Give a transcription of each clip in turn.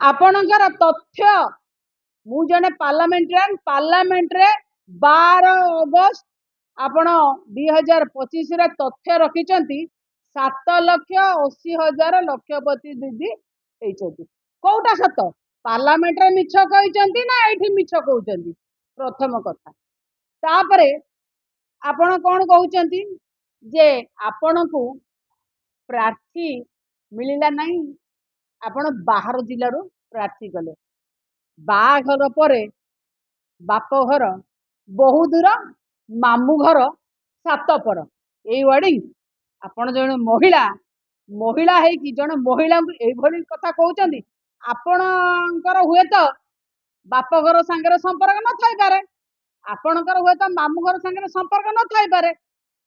आपणकर तथ्य मु जने पार्लियामेंटेरियन पार्लियामेंट रे 12 अगस्त आपण 2025 रे तथ्य रखिचंती 7,80,000 लक्षपति दीदी हेचंती कोउटा सत पार्लियामेंट रे मिछ कहिचंती ना एठी मिछ कहउचंती प्रथम कथा तापरे आपण कोन कहउचंती जे आपण को प्रार्थी मिलिला नहीं आपण बाहर जिल्ला रो प्रार्थी कले बाघर परे बाप घर बहु दूर मामू घर सात पर एई वर्डिंग आपण जण महिला महिला है कि जण महिला एई भली कथा कहउचंती आपणकर हुए तो बाप घर संगे संपर्क न थाई पारे आपणकर हुए तो मामू घर संगे संपर्क न थाई पारे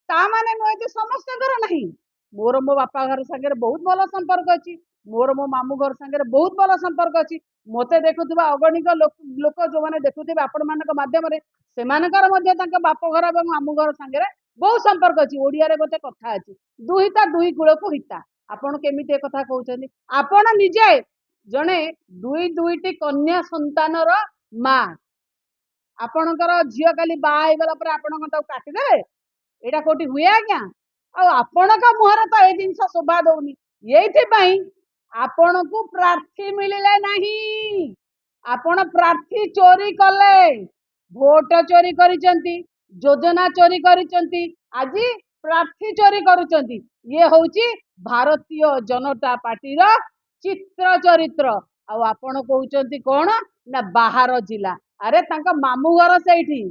ता माने नुहे जे समस्त घर नहीं मोर मो बापा घर संगे बहुत भल संपर्क अछि मोर मो मामू घर संगे बहुत भल संपर्क अछि मते देखुथिबा अगणिक लोक जो माने देखुथिबे आपण मानक माध्यम रे सेमानकर मध्ये तांका बाप घर एवं मामू घर संगे बहुत संपर्क अछि ओडिया रे गोटे कथा अछि दुहिता दुई कुल को हिता आपण केमिते कथा कहउछनी आपण निजे जणे दुई दुईटी कन्या संतान रो मां आपणकर झियो काली बाई गला पर आपण ताऊ काटी दे एटा कोठी हुए आज्ञा आ आपणक मुहर तो ए जिंस शोभा दउनी एथि पई आपण को प्रार्थी मिलिले नहीं आपण प्रार्थी चोरी कले भोट चोरी करिसंती योजना चोरी करिसंती आज प्रार्थी चोरी करुचंती ये होउची भारतीय जनता पार्टी रो चित्र चरित्र आ आपण कहउचंती कोन ना बाहर जिला अरे तांका मामू घर सेठी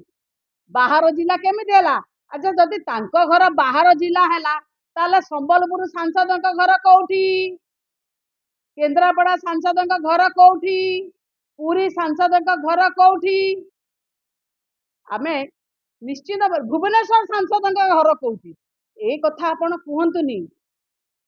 बाहर जिला केमिति हैला अच्छा जदि तांको घर बाहर जिला हैला ताले संबलपुर सांसद घर कोठी केन्द्रापड़ा सांसद घर कोठी पूरी सांसद घर कोठी आमे निश्चित भुवनेश्वर सांसद घर कोठी ए कथा आपण कहंतुनी